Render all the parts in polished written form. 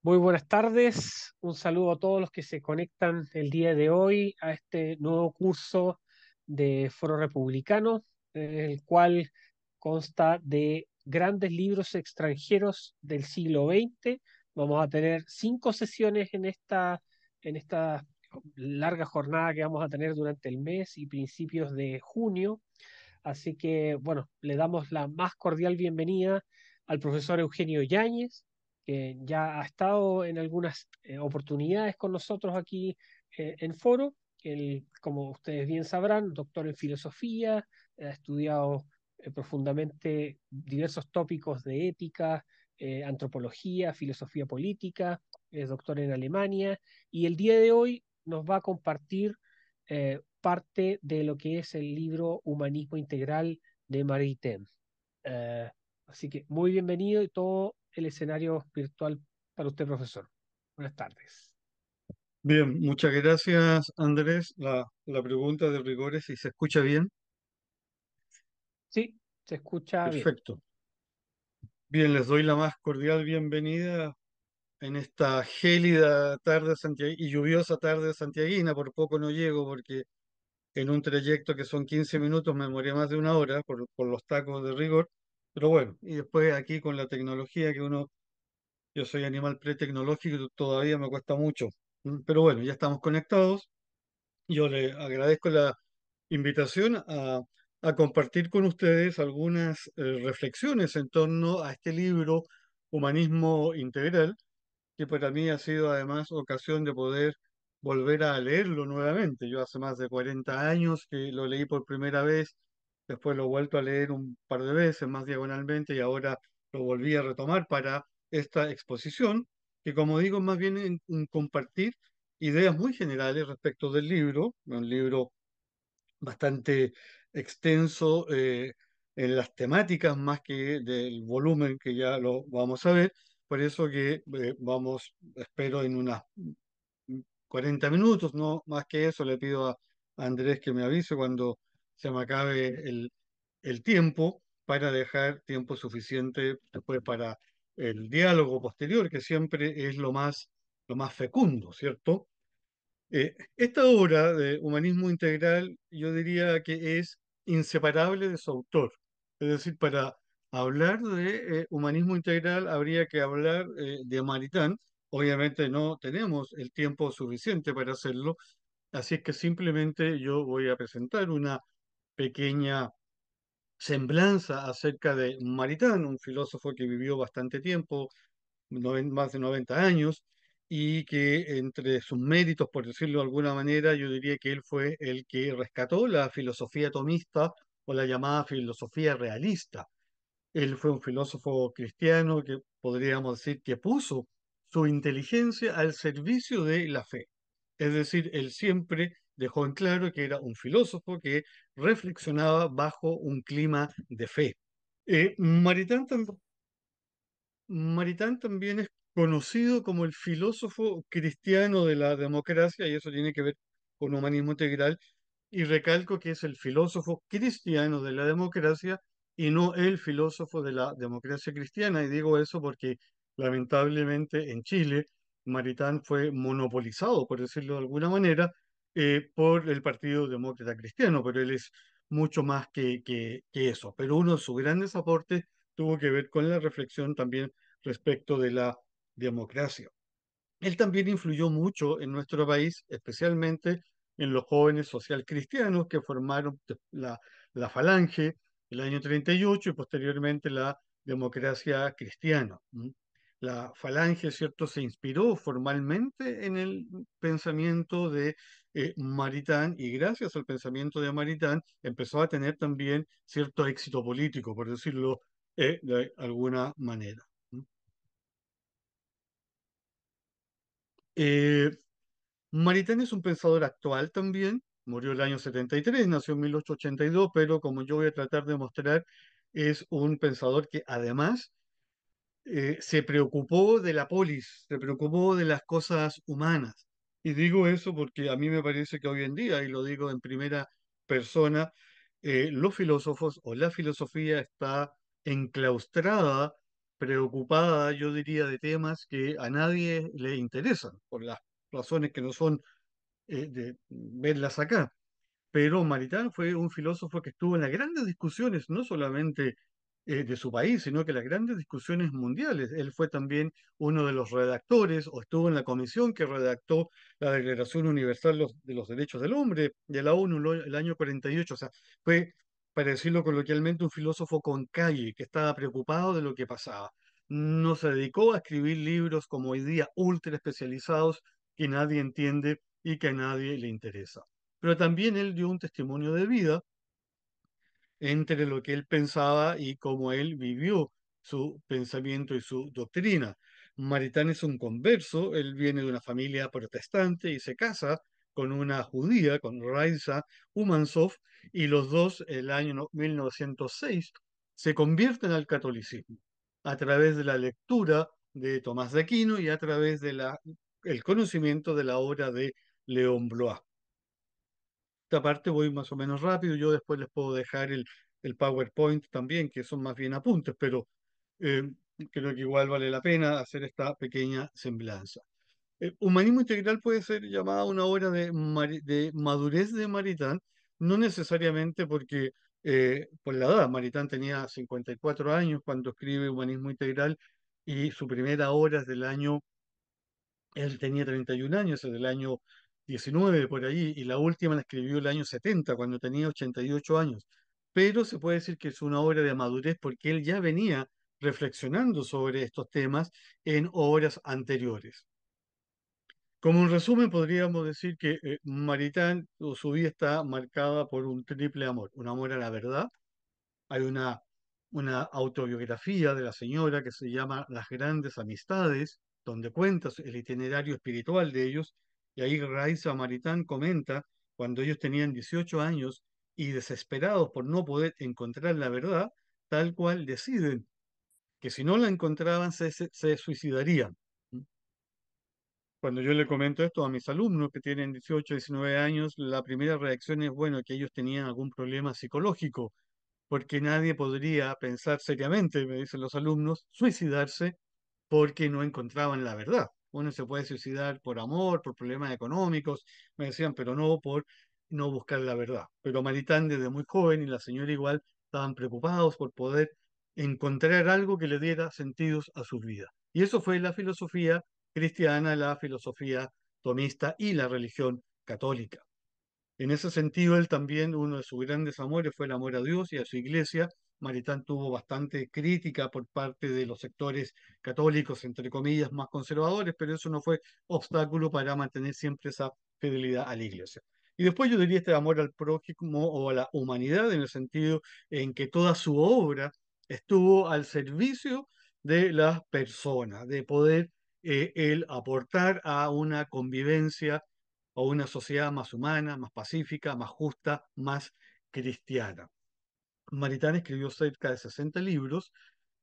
Muy buenas tardes, un saludo a todos los que se conectan el día de hoy a este nuevo curso de Foro Republicano, el cual consta de grandes libros extranjeros del siglo XX. Vamos a tener 5 sesiones en esta larga jornada que vamos a tener durante el mes y principios de junio. Así que, bueno, le damos la más cordial bienvenida al profesor Eugenio Yáñez, que ya ha estado en algunas oportunidades con nosotros aquí en Foro. Él, como ustedes bien sabrán, doctor en filosofía, ha estudiado profundamente diversos tópicos de ética, antropología, filosofía política, es doctor en Alemania y el día de hoy nos va a compartir parte de lo que es el libro Humanismo Integral de Maritain. Eh, Así que muy bienvenido y todo el escenario virtual para usted, profesor. Buenas tardes. Bien, muchas gracias, Andrés. La pregunta de rigor es si se escucha bien. Sí, se escucha bien. Perfecto. Bien, les doy la más cordial bienvenida en esta gélida tarde y lluviosa tarde santiaguina. Por poco no llego porque en un trayecto que son 15 minutos me demoré más de una hora por los tacos de rigor. Pero bueno, y después aquí con la tecnología yo soy animal pretecnológico y todavía me cuesta mucho. Pero bueno, ya estamos conectados. Yo le agradezco la invitación a compartir con ustedes algunas reflexiones en torno a este libro, Humanismo Integral, que para mí ha sido además ocasión de poder volver a leerlo nuevamente. Yo hace más de 40 años que lo leí por primera vez, después lo he vuelto a leer un par de veces más diagonalmente y ahora lo volví a retomar para esta exposición, que como digo, más bien en compartir ideas muy generales respecto del libro, un libro bastante extenso en las temáticas más que del volumen que ya lo vamos a ver. Por eso que vamos, espero, en unas 40 minutos, no más que eso, le pido a Andrés que me avise cuando se me acabe el tiempo para dejar tiempo suficiente después para el diálogo posterior, que siempre es lo más fecundo, ¿cierto? Esta obra de humanismo integral yo diría que es inseparable de su autor. Es decir, para hablar de humanismo integral habría que hablar de Maritain. Obviamente no tenemos el tiempo suficiente para hacerlo, así es que simplemente yo voy a presentar una pequeña semblanza acerca de Maritain, un filósofo que vivió bastante tiempo, más de 90 años, y que entre sus méritos, por decirlo de alguna manera, yo diría que él fue el que rescató la filosofía tomista o la llamada filosofía realista. Él fue un filósofo cristiano que podríamos decir que puso su inteligencia al servicio de la fe. Es decir, él siempre dejó en claro que era un filósofo que reflexionaba bajo un clima de fe. Maritain Maritain también es conocido como el filósofo cristiano de la democracia, y eso tiene que ver con humanismo integral, y recalco que es el filósofo cristiano de la democracia y no el filósofo de la democracia cristiana. Y digo eso porque lamentablemente en Chile Maritain fue monopolizado, por decirlo de alguna manera, por el Partido Demócrata Cristiano, pero él es mucho más que eso. Pero uno de sus grandes aportes tuvo que ver con la reflexión también respecto de la democracia. Él también influyó mucho en nuestro país, especialmente en los jóvenes social cristianos que formaron la Falange el año 38 y posteriormente la democracia cristiana. La Falange, ¿cierto?, se inspiró formalmente en el pensamiento de Maritain y gracias al pensamiento de Maritain empezó a tener también cierto éxito político, por decirlo de alguna manera. Eh, Maritain es un pensador actual también, murió el año 73, nació en 1882, pero como yo voy a tratar de mostrar, es un pensador que además se preocupó de la polis, se preocupó de las cosas humanas. Y digo eso porque a mí me parece que hoy en día, y lo digo en primera persona, los filósofos o la filosofía está enclaustrada preocupada, yo diría, de temas que a nadie le interesan, por las razones que no son de verlas acá. Pero Maritain fue un filósofo que estuvo en las grandes discusiones, no solamente de su país, sino que las grandes discusiones mundiales. Él fue también uno de los redactores o estuvo en la comisión que redactó la Declaración Universal de los Derechos del Hombre de la ONU el año 48. O sea, fue, para decirlo coloquialmente, un filósofo con calle, que estaba preocupado de lo que pasaba. No se dedicó a escribir libros como hoy día ultra especializados que nadie entiende y que a nadie le interesa, pero también él dio un testimonio de vida entre lo que él pensaba y cómo él vivió su pensamiento y su doctrina. Maritán es un converso, él viene de una familia protestante y se casa con una judía, con Raisa Umansov, y los dos, el año 1906, se convierten al catolicismo a través de la lectura de Tomás de Aquino y a través de el conocimiento de la obra de León Blois. Esta parte voy más o menos rápido, yo después les puedo dejar el PowerPoint también, que son más bien apuntes, pero eh, creo que igual vale la pena hacer esta pequeña semblanza. Humanismo integral puede ser llamada una obra de madurez de Maritain, no necesariamente porque por la edad, Maritain tenía 54 años cuando escribe Humanismo integral y su primera obra es del año él tenía 31 años, es del año 19 por ahí, y la última la escribió el año 70, cuando tenía 88 años. Pero se puede decir que es una obra de madurez porque él ya venía reflexionando sobre estos temas en obras anteriores. Como un resumen, podríamos decir que Maritain, o su vida está marcada por un triple amor: un amor a la verdad. Hay una autobiografía de la señora que se llama Las grandes amistades, donde cuenta el itinerario espiritual de ellos. Y ahí Raiza Maritán comenta cuando ellos tenían 18 años y desesperados por no poder encontrar la verdad, tal cual deciden que si no la encontraban se suicidarían. Cuando yo le comento esto a mis alumnos que tienen 18, 19 años, la primera reacción es, bueno, que ellos tenían algún problema psicológico, porque nadie podría pensar seriamente, me dicen los alumnos, suicidarse porque no encontraban la verdad. Uno se puede suicidar por amor, por problemas económicos, me decían, pero no por no buscar la verdad. Pero Maritán desde muy joven y la señora igual estaban preocupados por poder encontrar algo que le diera sentidos a sus vidas. Y eso fue la filosofía cristiana, la filosofía tomista y la religión católica. En ese sentido, él también, uno de sus grandes amores fue el amor a Dios y a su iglesia. Maritán tuvo bastante crítica por parte de los sectores católicos, entre comillas, más conservadores, pero eso no fue obstáculo para mantener siempre esa fidelidad a la iglesia. Y después yo diría este amor al prójimo o a la humanidad, en el sentido en que toda su obra estuvo al servicio de las personas, de poder él aportar a una convivencia o una sociedad más humana, más pacífica, más justa, más cristiana. Maritán escribió cerca de 60 libros,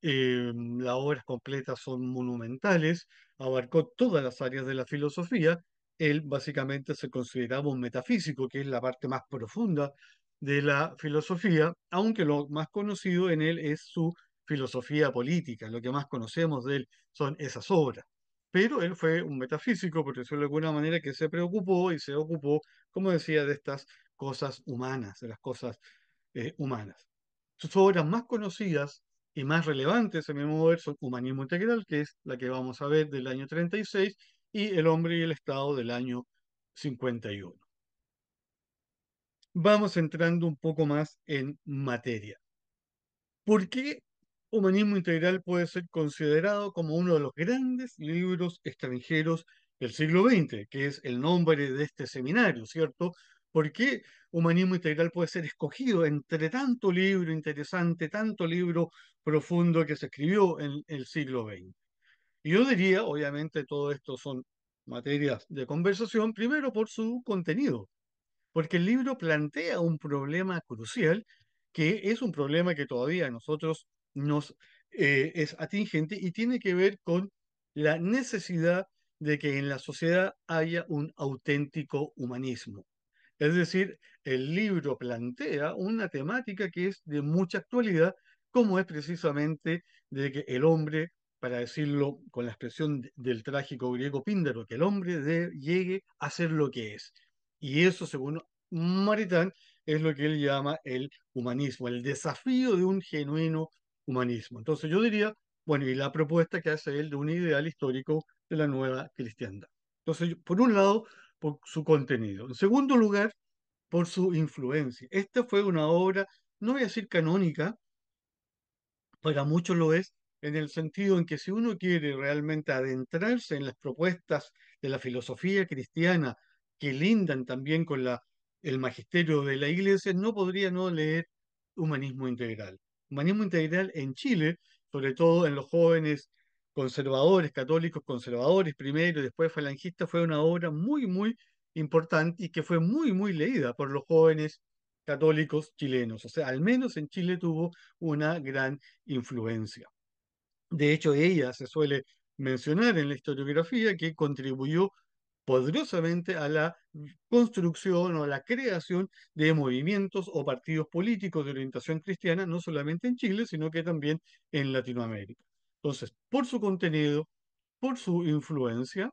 las obras completas son monumentales, abarcó todas las áreas de la filosofía. Él básicamente se consideraba un metafísico, que es la parte más profunda de la filosofía, aunque lo más conocido en él es su filosofía política. Lo que más conocemos de él son esas obras. Pero él fue un metafísico, por decirlo de alguna manera, que se preocupó y se ocupó, como decía, de estas cosas humanas, de las cosas humanas. Sus obras más conocidas y más relevantes, a mi modo de ver, son Humanismo Integral, que es la que vamos a ver del año 36, y El hombre y el Estado del año 51. Vamos entrando un poco más en materia. ¿Por qué Humanismo Integral puede ser considerado como uno de los grandes libros extranjeros del siglo XX, que es el nombre de este seminario, ¿cierto? ¿Por qué Humanismo Integral puede ser escogido entre tanto libro interesante, tanto libro profundo que se escribió en el siglo XX? Y yo diría, obviamente, todo esto son materias de conversación, primero por su contenido, porque el libro plantea un problema crucial, que es un problema que todavía a nosotros nos es atingente y tiene que ver con la necesidad de que en la sociedad haya un auténtico humanismo. Es decir, el libro plantea una temática que es de mucha actualidad, como es precisamente de que el hombre, para decirlo con la expresión del trágico griego Píndaro, que el hombre llegue a ser lo que es. Y eso, según Maritán, es lo que él llama el humanismo, el desafío de un genuino humanismo. Entonces yo diría, bueno, y la propuesta que hace él de un ideal histórico de la nueva cristiandad. Entonces, por un lado, por su contenido. En segundo lugar, por su influencia. Esta fue una obra, no voy a decir canónica, para muchos lo es, en el sentido en que si uno quiere realmente adentrarse en las propuestas de la filosofía cristiana que lindan también con el magisterio de la Iglesia, no podría no leer Humanismo Integral. Humanismo Integral en Chile, sobre todo en los jóvenes conservadores, católicos conservadores primero y después falangistas, fue una obra muy, muy importante y que fue muy, muy leída por los jóvenes católicos chilenos. O sea, al menos en Chile tuvo una gran influencia. De hecho, ella se suele mencionar en la historiografía que contribuyó poderosamente a la construcción o a la creación de movimientos o partidos políticos de orientación cristiana, no solamente en Chile, sino que también en Latinoamérica. Entonces, por su contenido, por su influencia,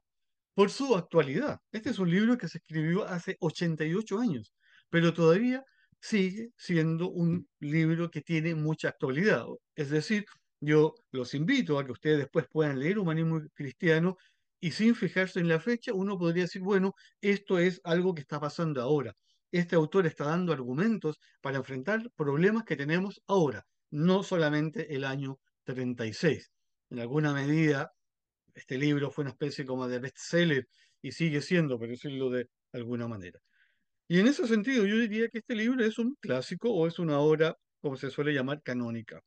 por su actualidad. Este es un libro que se escribió hace 88 años, pero todavía sigue siendo un libro que tiene mucha actualidad. Es decir, yo los invito a que ustedes después puedan leer Humanismo Cristiano y sin fijarse en la fecha, uno podría decir, bueno, esto es algo que está pasando ahora. Este autor está dando argumentos para enfrentar problemas que tenemos ahora, no solamente el año 36. En alguna medida, este libro fue una especie como de bestseller y sigue siendo, por decirlo de alguna manera. Y en ese sentido, yo diría que este libro es un clásico o es una obra, como se suele llamar, canónica.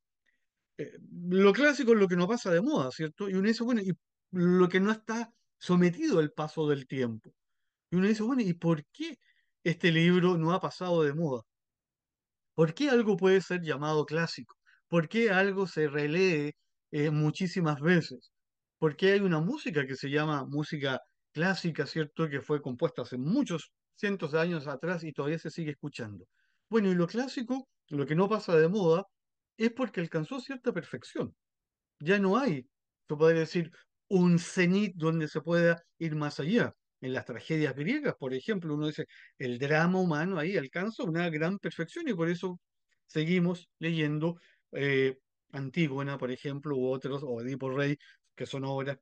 Lo clásico es lo que no pasa de moda, ¿cierto? Y uno dice, bueno, y lo que no está sometido al paso del tiempo. Y uno dice, bueno, ¿y por qué este libro no ha pasado de moda? ¿Por qué algo puede ser llamado clásico? ¿Por qué algo se relee muchísimas veces? ¿Por qué hay una música que se llama música clásica, ¿cierto? Que fue compuesta hace muchos cientos de años atrás y todavía se sigue escuchando. Bueno, y lo clásico, lo que no pasa de moda, es porque alcanzó cierta perfección. Ya no hay, se puede decir, un cenit donde se pueda ir más allá. En las tragedias griegas, por ejemplo, uno dice, el drama humano ahí alcanza una gran perfección y por eso seguimos leyendo eh, Antígona, por ejemplo, u otros, o Edipo Rey, que son obras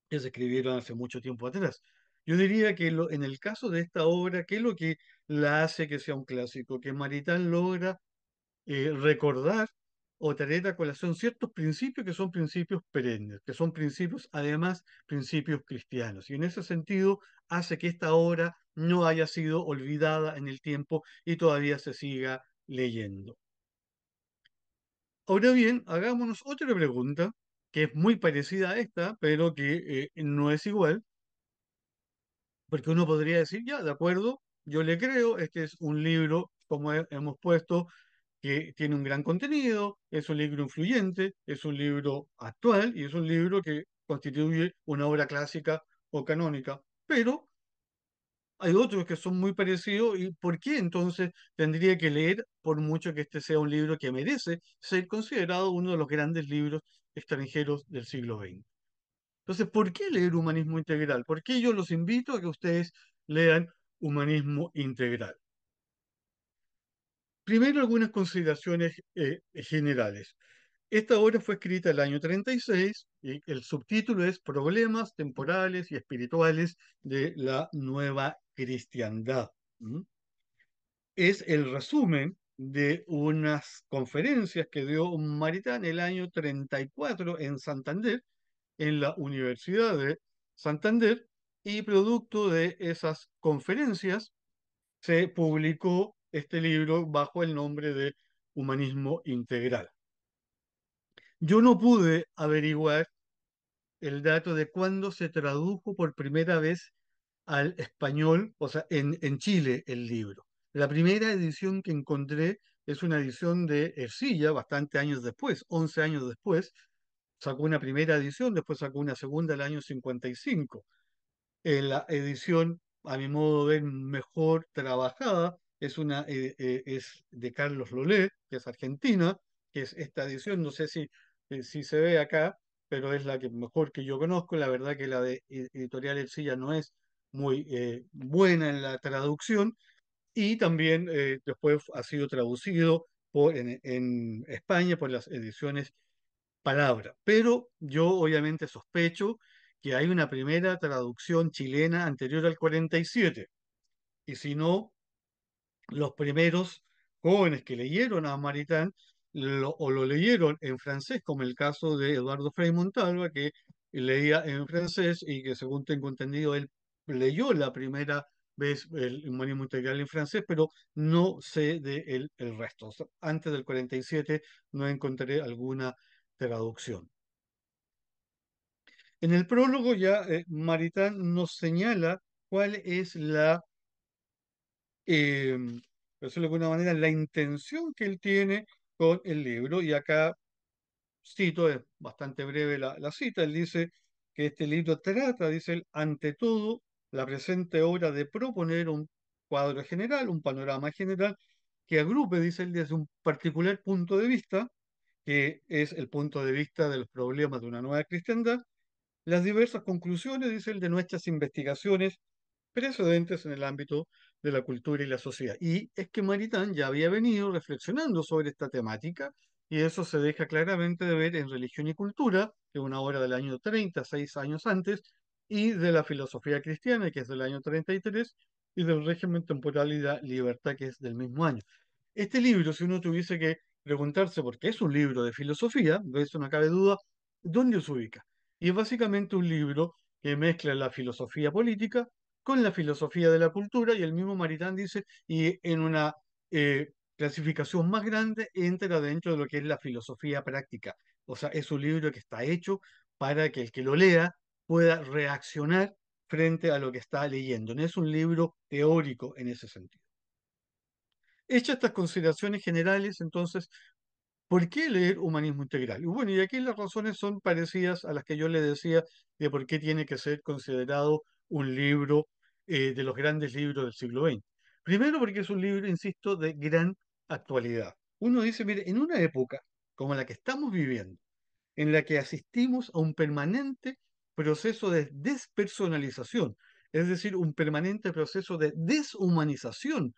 que se escribieron hace mucho tiempo atrás. Yo diría que en el caso de esta obra, ¿qué es lo que la hace que sea un clásico? Que Maritán logra recordar o traer a colación ciertos principios que son principios perennes, que son principios, además, principios cristianos. Y en ese sentido hace que esta obra no haya sido olvidada en el tiempo y todavía se siga leyendo. Ahora bien, hagámonos otra pregunta que es muy parecida a esta, pero que no es igual, porque uno podría decir, ya, de acuerdo, yo le creo, este es un libro, como hemos puesto, que tiene un gran contenido, es un libro influyente, es un libro actual y es un libro que constituye una obra clásica o canónica. Pero hay otros que son muy parecidos y ¿por qué entonces tendría que leer por mucho que este sea un libro que merece ser considerado uno de los grandes libros extranjeros del siglo XX? Entonces, ¿por qué leer Humanismo Integral? ¿Por qué yo los invito a que ustedes lean Humanismo Integral? Primero, algunas consideraciones generales. Esta obra fue escrita el año 36 y el subtítulo es Problemas temporales y espirituales de la nueva cristiandad. ¿Mm? Es el resumen de unas conferencias que dio Maritán el año 34 en Santander, en la Universidad de Santander, y producto de esas conferencias se publicó este libro bajo el nombre de Humanismo Integral. Yo no pude averiguar el dato de cuándo se tradujo por primera vez al español, o sea, en Chile el libro. La primera edición que encontré es una edición de Ercilla, bastante años después, 11 años después, sacó una primera edición, después sacó una segunda el año 55. La edición, a mi modo de ver, mejor trabajada es de Carlos Lolé, que es argentina, que es esta edición, no sé si se ve acá, pero es la que mejor que yo conozco. La verdad que la de Editorial Ercilla no es muy buena en la traducción, y también después ha sido traducido en España por las ediciones Palabra. Pero yo obviamente sospecho que hay una primera traducción chilena anterior al 47, y si no, los primeros jóvenes que leyeron a Maritain o lo leyeron en francés, como el caso de Eduardo Frei Montalva, que leía en francés y que, según tengo entendido, él leyó la primera vez el humanismo integral en francés, pero no sé de el resto. O sea, antes del 47 no encontré alguna traducción. En el prólogo ya Maritain nos señala cuál es eh, por decirlo de alguna manera, la intención que él tiene con el libro. Y acá cito, es bastante breve la cita. Él dice que este libro trata, dice él, ante todo, la presente obra de proponer un cuadro general, un panorama general, que agrupe, dice él, desde un particular punto de vista, que es el punto de vista de los problemas de una nueva cristiandad, las diversas conclusiones, dice él, de nuestras investigaciones precedentes en el ámbito de la cultura y la sociedad. Y es que Maritain ya había venido reflexionando sobre esta temática, y eso se deja claramente de ver en Religión y Cultura, que es una obra del año 30, 6 años antes, y de la filosofía cristiana, que es del año 33, y del régimen temporal y la libertad, que es del mismo año. Este libro, si uno tuviese que preguntarse, porque es un libro de filosofía, de eso no cabe duda, ¿dónde se ubica? Y es básicamente un libro que mezcla la filosofía política con la filosofía de la cultura, y el mismo Maritain dice, y en una clasificación más grande entra dentro de lo que es la filosofía práctica. O sea, es un libro que está hecho para que el que lo lea pueda reaccionar frente a lo que está leyendo. No es un libro teórico en ese sentido. Hechas estas consideraciones generales, entonces, ¿por qué leer humanismo integral? Y bueno, y aquí las razones son parecidas a las que yo le decía de por qué tiene que ser considerado un libro de los grandes libros del siglo XX. Primero, porque es un libro, insisto, de gran actualidad. Uno dice, mire, en una época como la que estamos viviendo, en la que asistimos a un permanente proceso de despersonalización, es decir, un permanente proceso de deshumanización,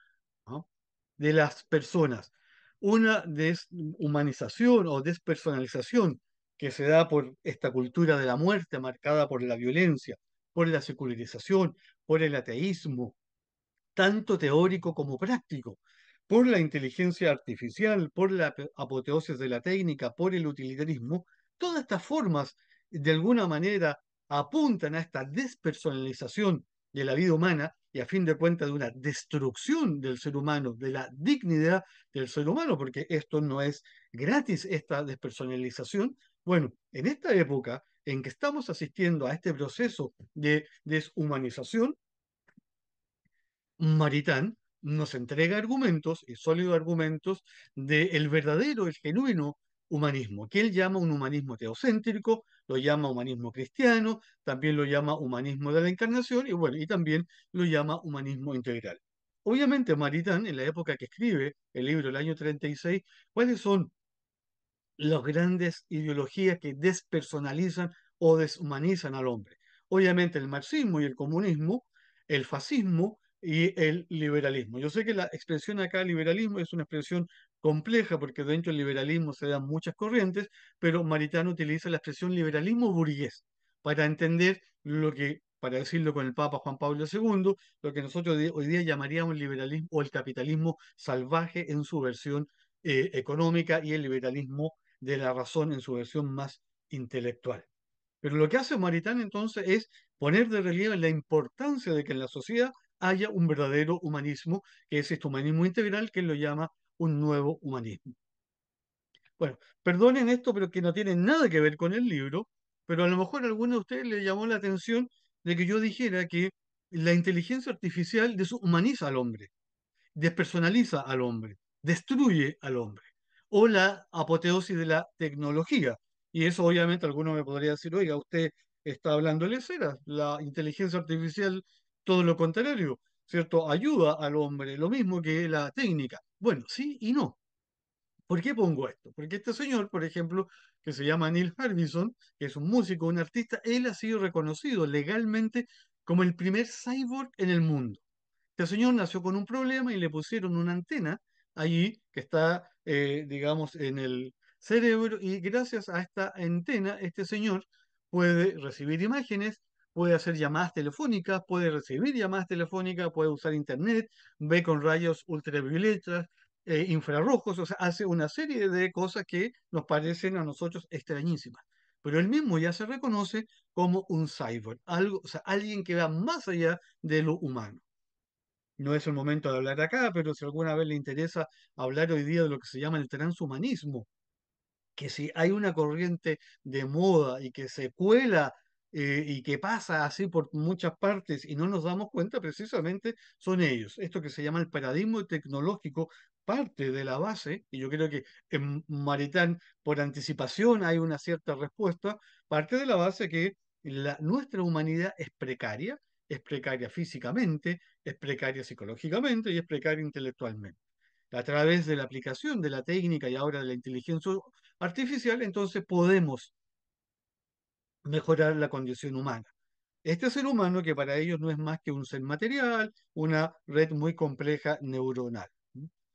¿no?, de las personas. Una deshumanización o despersonalización que se da por esta cultura de la muerte marcada por la violencia, por la secularización, por el ateísmo, tanto teórico como práctico, por la inteligencia artificial, por la apoteosis de la técnica, por el utilitarismo. Todas estas formas, de alguna manera, apuntan a esta despersonalización de la vida humana, y a fin de cuentas de una destrucción del ser humano, de la dignidad del ser humano, porque esto no es gratis, esta despersonalización. Bueno, en esta época en que estamos asistiendo a este proceso de deshumanización, Maritain nos entrega argumentos, y sólidos argumentos, del verdadero, el genuino humanismo, que él llama un humanismo teocéntrico, lo llama humanismo cristiano, también lo llama humanismo de la encarnación, y bueno, y también lo llama humanismo integral. Obviamente, Maritain, en la época que escribe el libro, el año 36, ¿cuáles son las grandes ideologías que despersonalizan o deshumanizan al hombre? Obviamente el marxismo y el comunismo, el fascismo y el liberalismo. Yo sé que la expresión acá, liberalismo, es una expresión compleja porque dentro del liberalismo se dan muchas corrientes, pero Maritain utiliza la expresión liberalismo burgués para entender lo que, para decirlo con el Papa Juan Pablo II, lo que nosotros hoy día llamaríamos el liberalismo o el capitalismo salvaje en su versión económica, y el liberalismo de la razón en su versión más intelectual. Pero lo que hace Maritain entonces es poner de relieve la importancia de que en la sociedad haya un verdadero humanismo, que es este humanismo integral, que él lo llama un nuevo humanismo. Bueno, perdonen esto, pero que no tiene nada que ver con el libro, pero a lo mejor a alguno de ustedes le llamó la atención de que yo dijera que la inteligencia artificial deshumaniza al hombre, despersonaliza al hombre, destruye al hombre, o la apoteosis de la tecnología. Y eso obviamente alguno me podría decir, oiga, usted está hablando de cera, la inteligencia artificial, todo lo contrario, ¿cierto? Ayuda al hombre, lo mismo que la técnica. Bueno, sí y no. ¿Por qué pongo esto? Porque este señor, por ejemplo, que se llama Neil Harbison, que es un músico, un artista, él ha sido reconocido legalmente como el primer cyborg en el mundo. Este señor nació con un problema y le pusieron una antena allí que está, digamos, en el cerebro y gracias a esta antena, este señor puede recibir imágenes, puede hacer llamadas telefónicas, puede recibir llamadas telefónicas, puede usar internet, ve con rayos ultravioletas, infrarrojos, o sea, hace una serie de cosas que nos parecen a nosotros extrañísimas. Pero él mismo ya se reconoce como un cyborg, algo, o sea, alguien que va más allá de lo humano. No es el momento de hablar acá, pero si alguna vez le interesa hablar hoy día de lo que se llama el transhumanismo, que si hay una corriente de moda y que se cuela y que pasa así por muchas partes y no nos damos cuenta, precisamente son ellos. Esto que se llama el paradigma tecnológico parte de la base, y yo creo que en Maritán, por anticipación, hay una cierta respuesta, parte de la base que nuestra humanidad es precaria físicamente, es precaria psicológicamente y es precaria intelectualmente a través de la aplicación de la técnica y ahora de la inteligencia artificial, entonces podemos mejorar la condición humana. Este ser humano que para ellos no es más que un ser material, una red muy compleja neuronal.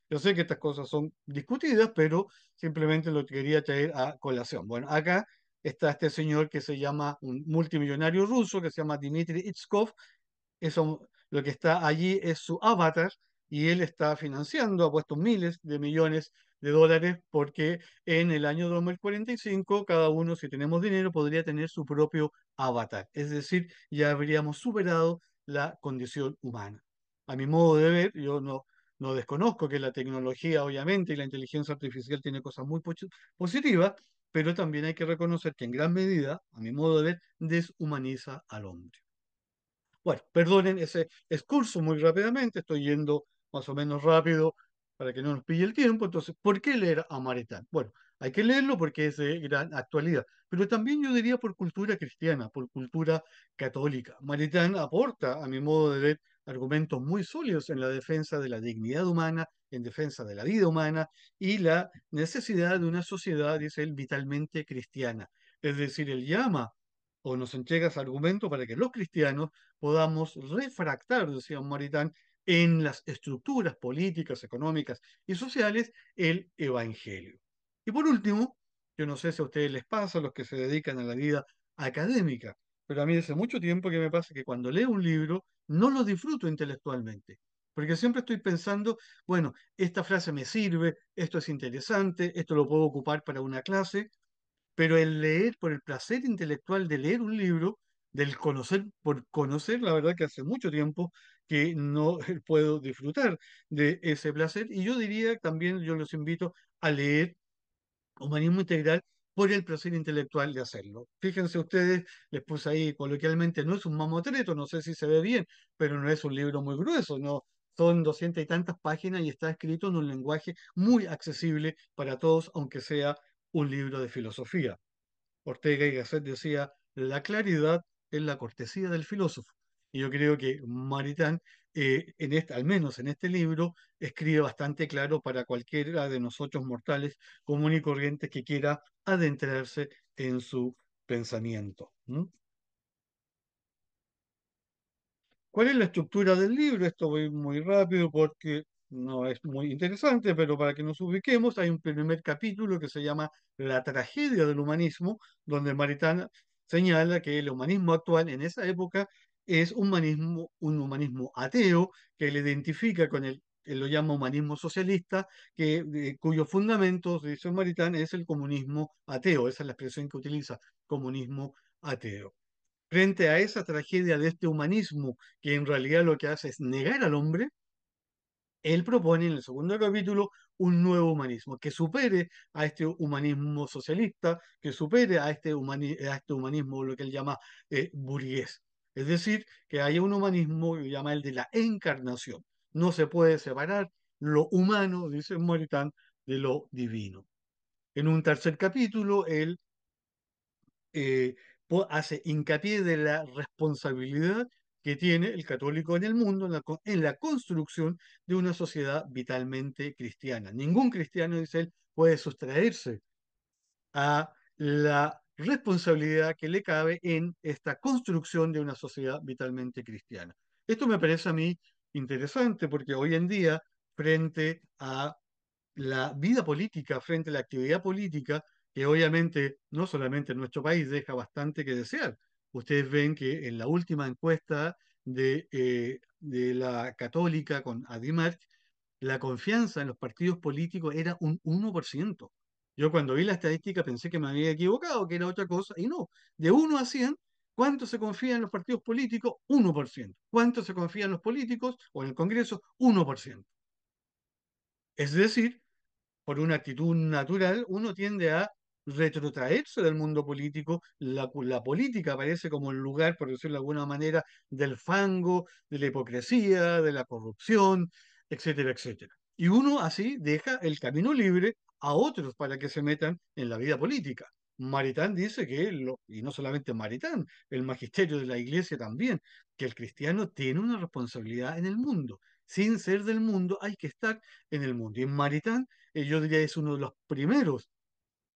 Yo sé que estas cosas son discutidas, pero simplemente lo quería traer a colación. Bueno, acá está este señor que se llama un multimillonario ruso, que se llama Dmitry Itskov, eso, lo que está allí es su avatar y él está financiando, ha puesto miles de millones de dólares porque en el año 2045 cada uno, si tenemos dinero, podría tener su propio avatar. Es decir, ya habríamos superado la condición humana. A mi modo de ver, yo no desconozco que la tecnología, obviamente, y la inteligencia artificial tiene cosas muy positivas, pero también hay que reconocer que en gran medida, a mi modo de ver, deshumaniza al hombre. Bueno, perdonen ese excurso muy rápidamente, estoy yendo más o menos rápido para que no nos pille el tiempo. Entonces, ¿por qué leer a Maretán? Bueno, hay que leerlo porque es de gran actualidad, pero también yo diría por cultura cristiana, por cultura católica. Maretán aporta, a mi modo de ver, argumentos muy sólidos en la defensa de la dignidad humana, en defensa de la vida humana y la necesidad de una sociedad, dice él, vitalmente cristiana. Es decir, él llama o nos entrega ese argumento para que los cristianos podamos refractar, decía Maritán, en las estructuras políticas, económicas y sociales el Evangelio. Y por último, yo no sé si a ustedes les pasa, a los que se dedican a la vida académica, pero a mí hace mucho tiempo que me pasa que cuando leo un libro no lo disfruto intelectualmente, porque siempre estoy pensando, bueno, esta frase me sirve, esto es interesante, esto lo puedo ocupar para una clase, pero el leer por el placer intelectual de leer un libro, del conocer por conocer, la verdad que hace mucho tiempo que no puedo disfrutar de ese placer. Y yo diría también, yo los invito a leer Humanismo Integral por el placer intelectual de hacerlo. Fíjense ustedes, les puse ahí coloquialmente, no es un mamotreto, no sé si se ve bien, pero no es un libro muy grueso, no. Son 200 y tantas páginas y está escrito en un lenguaje muy accesible para todos, aunque sea un libro de filosofía. Ortega y Gasset decía, la claridad es la cortesía del filósofo. Y yo creo que Maritán, al menos en este libro, escribe bastante claro para cualquiera de nosotros mortales común y corrientes que quiera adentrarse en su pensamiento. ¿M? ¿Cuál es la estructura del libro? Esto voy muy rápido porque no es muy interesante, pero para que nos ubiquemos, hay un primer capítulo que se llama La tragedia del humanismo, donde Maritana señala que el humanismo actual en esa época es un humanismo ateo, que le identifica con él lo llama humanismo socialista, cuyos fundamentos, dice Maritán, es el comunismo ateo. Esa es la expresión que utiliza, comunismo ateo. Frente a esa tragedia de este humanismo, que en realidad lo que hace es negar al hombre, él propone en el segundo capítulo un nuevo humanismo, que supere a este humanismo socialista, que supere a este humanismo, lo que él llama burgués. Es decir, que haya un humanismo que llama el de la encarnación. No se puede separar lo humano, dice Moritán, de lo divino. En un tercer capítulo, él hace hincapié de la responsabilidad que tiene el católico en el mundo en la construcción de una sociedad vitalmente cristiana. Ningún cristiano, dice él, puede sustraerse a la responsabilidad que le cabe en esta construcción de una sociedad vitalmente cristiana. Esto me parece a mí interesante porque hoy en día, frente a la vida política, frente a la actividad política, que obviamente no solamente en nuestro país deja bastante que desear. Ustedes ven que en la última encuesta de la Católica con Adimark, la confianza en los partidos políticos era un 1%. Yo cuando vi la estadística pensé que me había equivocado, que era otra cosa, y no. De 1 a 100, ¿cuánto se confía en los partidos políticos? 1%. ¿Cuánto se confía en los políticos o en el Congreso? 1%. Es decir, por una actitud natural, uno tiende a retrotraerse del mundo político. La política aparece como el lugar, por decirlo de alguna manera, del fango, de la hipocresía, de la corrupción, etcétera, etcétera. Y uno así deja el camino libre a otros para que se metan en la vida política. Maritán dice y no solamente Maritán, el magisterio de la iglesia también, que el cristiano tiene una responsabilidad en el mundo. Sin ser del mundo, hay que estar en el mundo. Y Maritán, yo diría, es uno de los primeros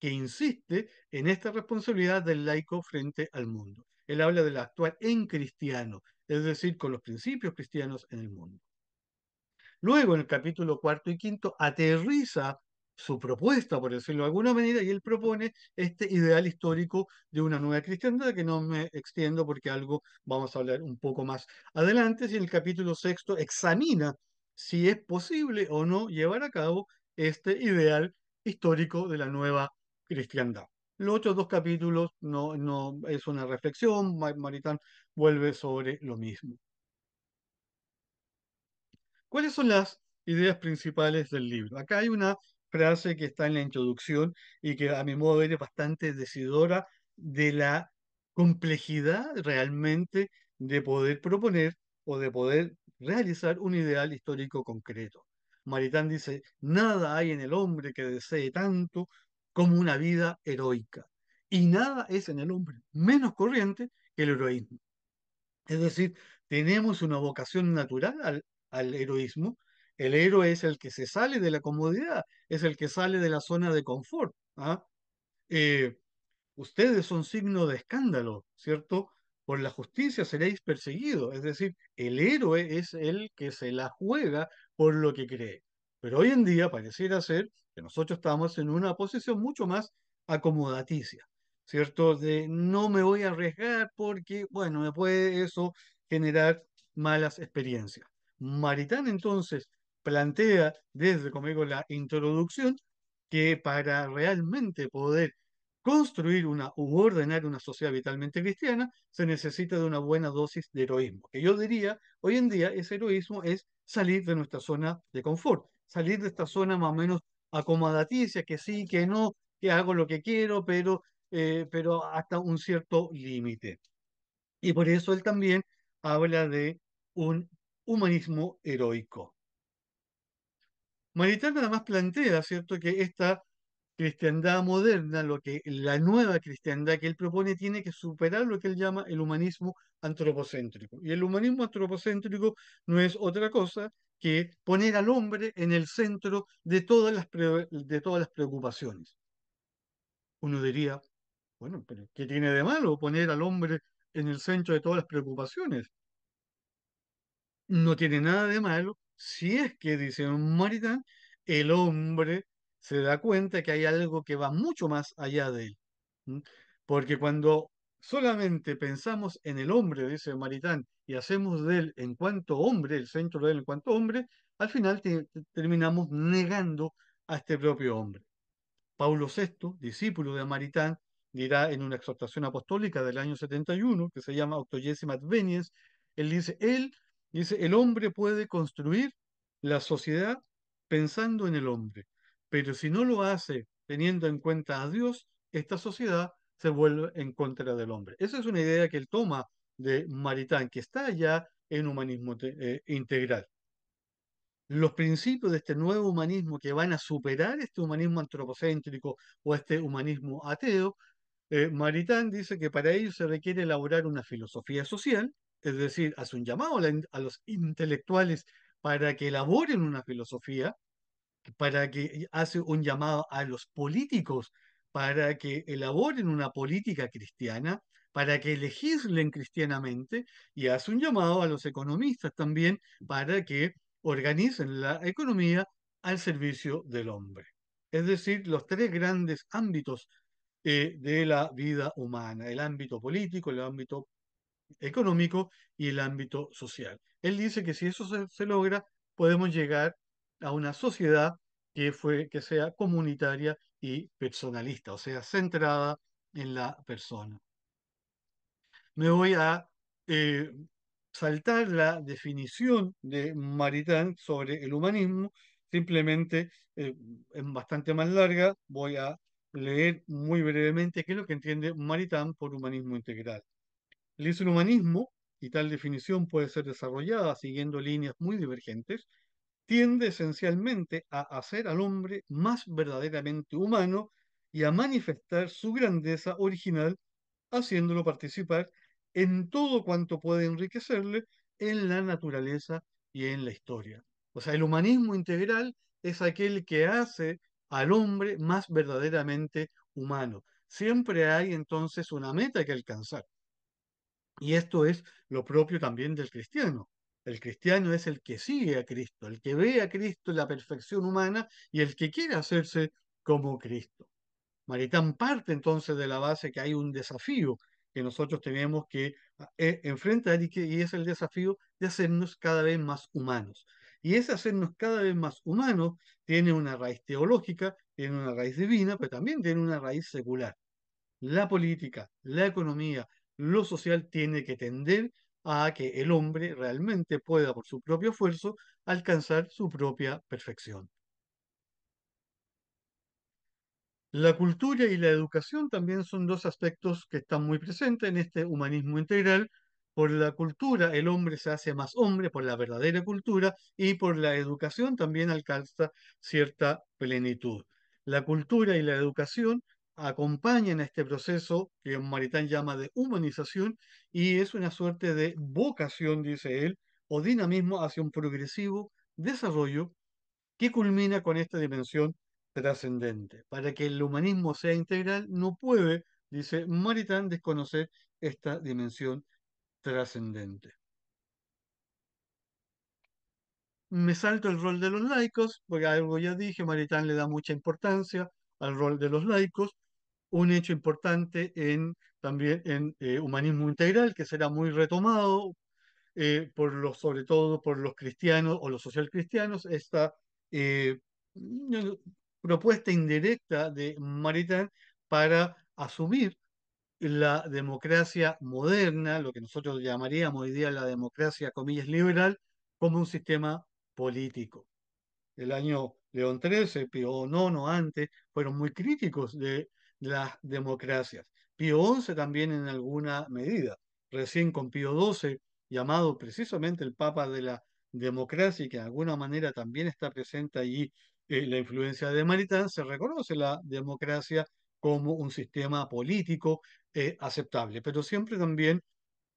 que insiste en esta responsabilidad del laico frente al mundo. Él habla de la actuar en cristiano, es decir, con los principios cristianos en el mundo. Luego, en el capítulo cuarto y quinto, aterriza su propuesta, por decirlo de alguna manera, y él propone este ideal histórico de una nueva cristiandad, que no me extiendo porque algo vamos a hablar un poco más adelante, y en el capítulo sexto examina si es posible o no llevar a cabo este ideal histórico de la nueva cristiandad. Los otros dos capítulos no es una reflexión, Maritán vuelve sobre lo mismo. ¿Cuáles son las ideas principales del libro? Acá hay una frase que está en la introducción y que a mi modo de ver es bastante decidora de la complejidad realmente de poder proponer o de poder realizar un ideal histórico concreto. Maritán dice, nada hay en el hombre que desee tanto como una vida heroica. Y nada es en el hombre menos corriente que el heroísmo. Es decir, tenemos una vocación natural al heroísmo. El héroe es el que se sale de la comodidad, es el que sale de la zona de confort. ¿Ah? Eh, Ustedes son signo de escándalo, ¿cierto? Por la justicia seréis perseguidos. Es decir, el héroe es el que se la juega por lo que cree. Pero hoy en día pareciera ser que nosotros estamos en una posición mucho más acomodaticia, ¿cierto? De no me voy a arriesgar porque, bueno, me puede eso generar malas experiencias. Maritán entonces plantea desde, como digo, la introducción, que para realmente poder construir una u ordenar una sociedad vitalmente cristiana, se necesita de una buena dosis de heroísmo. Que yo diría, hoy en día ese heroísmo es salir de nuestra zona de confort, salir de esta zona más o menos acomodaticia, que sí, que no, que hago lo que quiero, pero hasta un cierto límite. Y por eso él también habla de un humanismo heroico. Maritán además plantea, ¿cierto?, que esta cristiandad moderna, lo que la nueva cristiandad que él propone, tiene que superar lo que él llama el humanismo antropocéntrico. Y el humanismo antropocéntrico no es otra cosa que poner al hombre en el centro de de todas las preocupaciones. Uno diría, bueno, pero ¿qué tiene de malo poner al hombre en el centro de todas las preocupaciones? No tiene nada de malo si es que, dice Maritán, el hombre se da cuenta que hay algo que va mucho más allá de él. ¿M? Porque cuando solamente pensamos en el hombre, dice Maritán, y hacemos de él en cuanto hombre, el centro de él en cuanto hombre, al final terminamos negando a este propio hombre. Paulo VI, discípulo de Maritán, dirá en una exhortación apostólica del año 71, que se llama Octogesima Adveniens, él dice, el hombre puede construir la sociedad pensando en el hombre, pero si no lo hace teniendo en cuenta a Dios, esta sociedad se vuelve en contra del hombre. Esa es una idea que él toma de Maritán, que está ya en humanismo integral. Los principios de este nuevo humanismo que van a superar este humanismo antropocéntrico o este humanismo ateo, Maritán dice que para ello se requiere elaborar una filosofía social, es decir, hace un llamado a los intelectuales para que elaboren una filosofía, para que hace un llamado a los políticos para que elaboren una política cristiana, para que legislen cristianamente, y hace un llamado a los economistas también para que organicen la economía al servicio del hombre. Es decir, los tres grandes ámbitos de la vida humana, el ámbito político, el ámbito económico y el ámbito social. Él dice que si eso se logra, podemos llegar a una sociedad que sea comunitaria y personalista, o sea, centrada en la persona. Me voy a eh, saltar la definición de Maritain sobre el humanismo, simplemente es bastante más larga, voy a leer muy brevemente qué es lo que entiende Maritain por humanismo integral. El humanismo, y tal definición puede ser desarrollada siguiendo líneas muy divergentes, tiende esencialmente a hacer al hombre más verdaderamente humano y a manifestar su grandeza original, haciéndolo participar en todo cuanto puede enriquecerle en la naturaleza y en la historia. O sea, el humanismo integral es aquel que hace al hombre más verdaderamente humano. Siempre hay entonces una meta que alcanzar. Y esto es lo propio también del cristiano. El cristiano es el que sigue a Cristo, el que ve a Cristo en la perfección humana y el que quiere hacerse como Cristo. Maritán parte entonces de la base que hay un desafío que nosotros tenemos que enfrentar y es el desafío de hacernos cada vez más humanos. Y ese hacernos cada vez más humanos tiene una raíz teológica, tiene una raíz divina, pero también tiene una raíz secular. La política, la economía, lo social tiene que tender a que el hombre realmente pueda, por su propio esfuerzo, alcanzar su propia perfección. La cultura y la educación también son dos aspectos que están muy presentes en este humanismo integral. Por la cultura el hombre se hace más hombre, por la verdadera cultura, y por la educación también alcanza cierta plenitud. La cultura y la educación acompañan a este proceso que Maritán llama de humanización y es una suerte de vocación, dice él, o dinamismo hacia un progresivo desarrollo que culmina con esta dimensión trascendente. Para que el humanismo sea integral, no puede, dice Maritain, desconocer esta dimensión trascendente. Me salto el rol de los laicos, porque algo ya dije, Maritain le da mucha importancia al rol de los laicos, un hecho importante también en humanismo integral, que será muy retomado sobre todo por los cristianos o los socialcristianos, esta eh, no- propuesta indirecta de Maritain para asumir la democracia moderna, lo que nosotros llamaríamos hoy día la democracia, comillas, liberal, como un sistema político. El año León XIII, Pío IX antes, fueron muy críticos de las democracias. Pío XI también en alguna medida. Recién con Pío XII, llamado precisamente el Papa de la democracia y que de alguna manera también está presente allí la influencia de Maritain, se reconoce la democracia como un sistema político aceptable, pero siempre también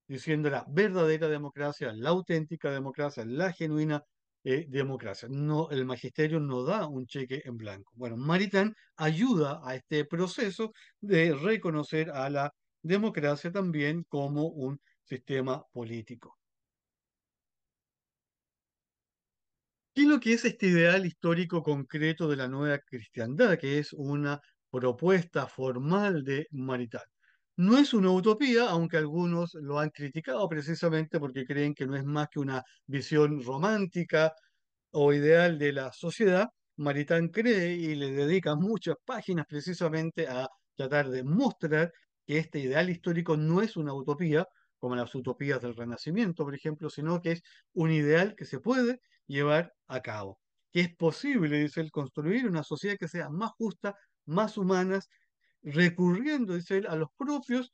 diciendo la verdadera democracia, la auténtica democracia, la genuina democracia. No, el magisterio no da un cheque en blanco. Bueno, Maritain ayuda a este proceso de reconocer a la democracia también como un sistema político. ¿Qué es lo que es este ideal histórico concreto de la nueva cristiandad, que es una propuesta formal de Maritain? No es una utopía, aunque algunos lo han criticado precisamente porque creen que no es más que una visión romántica o ideal de la sociedad. Maritain cree y le dedica muchas páginas precisamente a tratar de mostrar que este ideal histórico no es una utopía, como las utopías del Renacimiento, por ejemplo, sino que es un ideal que se puede llevar a cabo. Que es posible, dice él, construir una sociedad que sea más justa, más humana, recurriendo, dice él, a los propios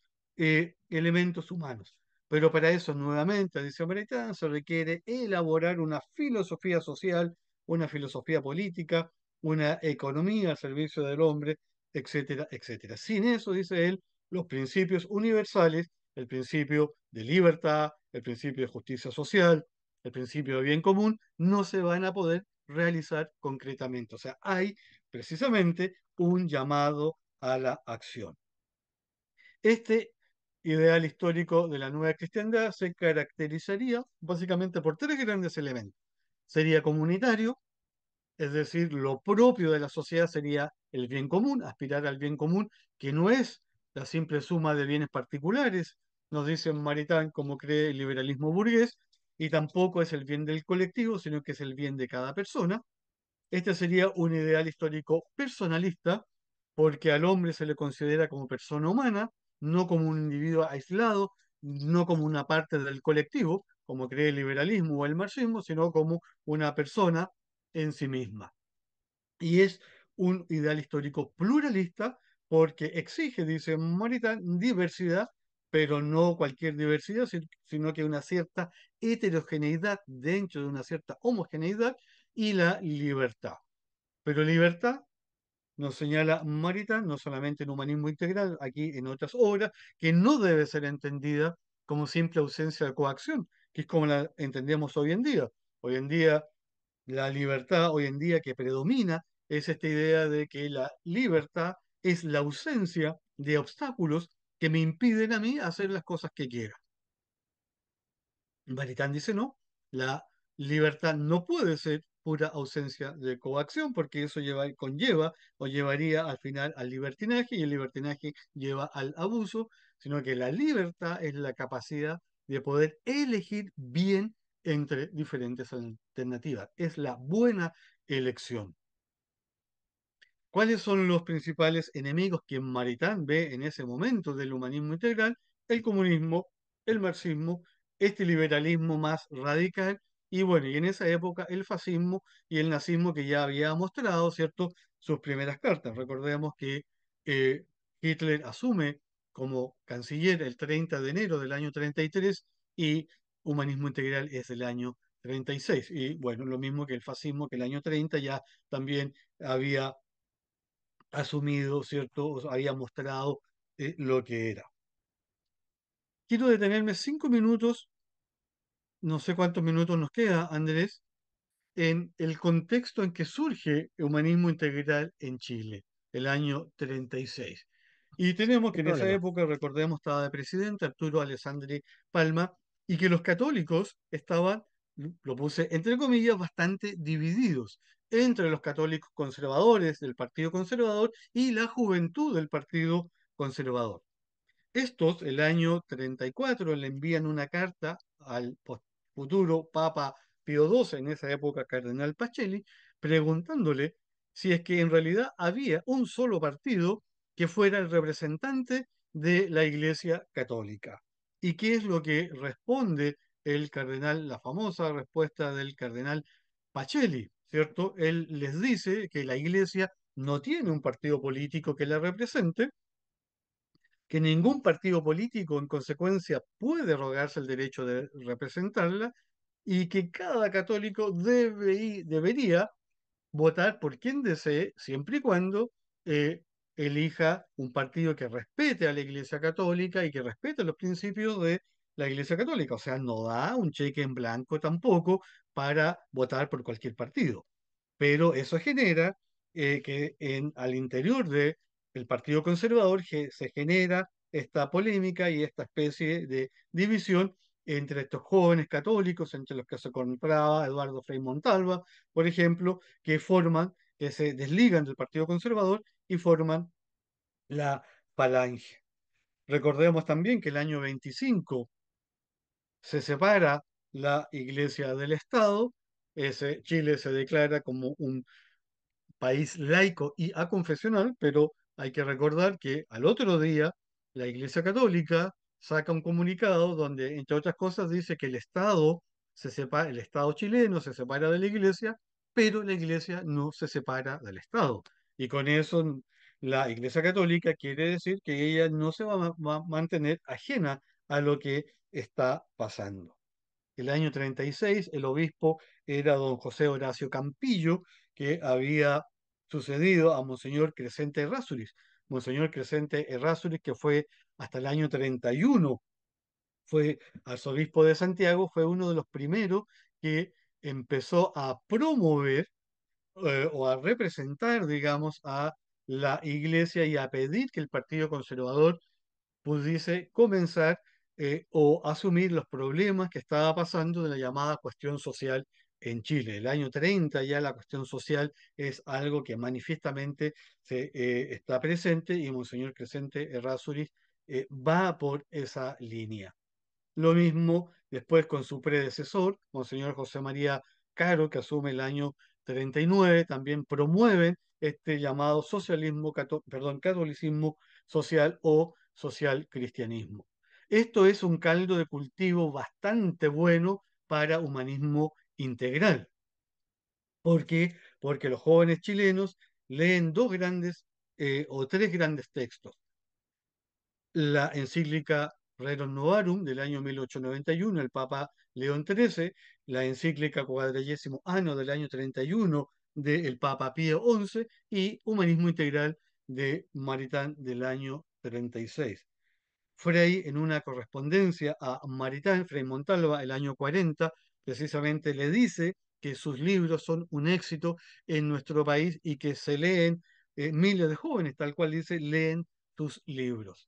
elementos humanos. Pero para eso, nuevamente, dice Breitán, se requiere elaborar una filosofía social, una filosofía política, una economía al servicio del hombre, etcétera, etcétera. Sin eso, dice él, los principios universales el principio de libertad, el principio de justicia social, el principio de bien común, no se van a poder realizar concretamente. O sea, hay precisamente un llamado a la acción. Este ideal histórico de la nueva cristiandad se caracterizaría básicamente por tres grandes elementos. Sería comunitario, es decir, lo propio de la sociedad sería el bien común, aspirar al bien común, que no es la simple suma de bienes particulares, nos dice Maritain como cree el liberalismo burgués, y tampoco es el bien del colectivo, sino que es el bien de cada persona. Este sería un ideal histórico personalista, porque al hombre se le considera como persona humana, no como un individuo aislado, no como una parte del colectivo, como cree el liberalismo o el marxismo, sino como una persona en sí misma. Y es un ideal histórico pluralista porque exige, dice Maritain, diversidad, pero no cualquier diversidad, sino que una cierta heterogeneidad dentro de una cierta homogeneidad y la libertad. Pero libertad, nos señala Maritain, no solamente en Humanismo Integral, aquí en otras obras, que no debe ser entendida como simple ausencia de coacción, que es como la entendemos hoy en día. Hoy en día la libertad hoy en día que predomina es esta idea de que la libertad es la ausencia de obstáculos que me impiden a mí hacer las cosas que quiera. Baritán dice no, la libertad no puede ser pura ausencia de coacción porque eso conlleva o llevaría al final al libertinaje y el libertinaje lleva al abuso, sino que la libertad es la capacidad de poder elegir bien entre diferentes alternativas. Es la buena elección. ¿Cuáles son los principales enemigos que Maritain ve en ese momento del humanismo integral? El comunismo, el marxismo, este liberalismo más radical y bueno, y en esa época el fascismo y el nazismo que ya había mostrado, ¿cierto?, sus primeras cartas. Recordemos que eh, Hitler asume como canciller el 30 de enero del año 33 y humanismo integral es del año 36. Y bueno, lo mismo que el fascismo, que el año 30 ya también había asumido, ¿cierto? O sea, había mostrado lo que era. Quiero detenerme 5 minutos, no sé cuántos minutos nos queda, Andrés, en el contexto en que surge el humanismo integral en Chile, el año 36. Y tenemos Sin que en esa problema. época, recordemos, estaba de presidente Arturo Alessandri Palma y que los católicos estaban, lo puse entre comillas, bastante divididos entre los católicos conservadores del Partido Conservador y la juventud del Partido Conservador. Estos, el año 34, le envían una carta al futuro Papa Pío XII, en esa época Cardenal Pacelli, preguntándole si es que en realidad había un solo partido que fuera el representante de la Iglesia Católica. ¿Y qué es lo que responde el cardenal, la famosa respuesta del cardenal Pacelli, ¿cierto? Él les dice que la Iglesia no tiene un partido político que la represente, que ningún partido político en consecuencia puede rogarse el derecho de representarla y que cada católico debería votar por quien desee, siempre y cuando eh, elija un partido que respete a la Iglesia Católica y que respete los principios de la Iglesia Católica. O sea, no da un cheque en blanco tampoco para votar por cualquier partido, pero eso genera que al interior del Partido Conservador se genera esta polémica y esta especie de división entre estos jóvenes católicos, entre los que se encontraba Eduardo Frei Montalva, por ejemplo, que se desligan del Partido Conservador y forman la Falange. Recordemos también que el año 25 se separa la Iglesia del Estado, Chile se declara como un país laico y aconfesional, pero hay que recordar que al otro día la Iglesia Católica saca un comunicado donde, entre otras cosas, dice que el Estado chileno se separa de la Iglesia, pero la Iglesia no se separa del Estado. Y con eso la Iglesia Católica quiere decir que ella no se va a mantener ajena a lo que está pasando. El año 36 el obispo era don José Horacio Campillo, que había sucedido a Monseñor Crescente Errázuriz. Monseñor Crescente Errázuriz, que fue hasta el año 31 fue arzobispo de Santiago, fue uno de los primeros que empezó a promover o a representar, digamos, a la iglesia y a pedir que el Partido Conservador pudiese comenzar o asumir los problemas que estaba pasando de la llamada cuestión social en Chile. El año 30 ya la cuestión social es algo que manifiestamente está presente y Monseñor Crescente Errázuriz va por esa línea. Lo mismo después con su predecesor, Monseñor José María Caro, que asume el año 39, también promueven este llamado catolicismo social o social cristianismo. Esto es un caldo de cultivo bastante bueno para humanismo integral. ¿Por qué? Porque los jóvenes chilenos leen dos grandes o tres grandes textos: la encíclica Rerum Novarum del año 1891, el Papa León XIII, la encíclica Quadragesimo Anno del año 31 del Papa Pío XI y Humanismo Integral de Maritán del año 36. Frei, en una correspondencia a Maritán, Frei Montalva, el año 40, precisamente le dice que sus libros son un éxito en nuestro país y que se leen miles de jóvenes, tal cual dice, leen tus libros.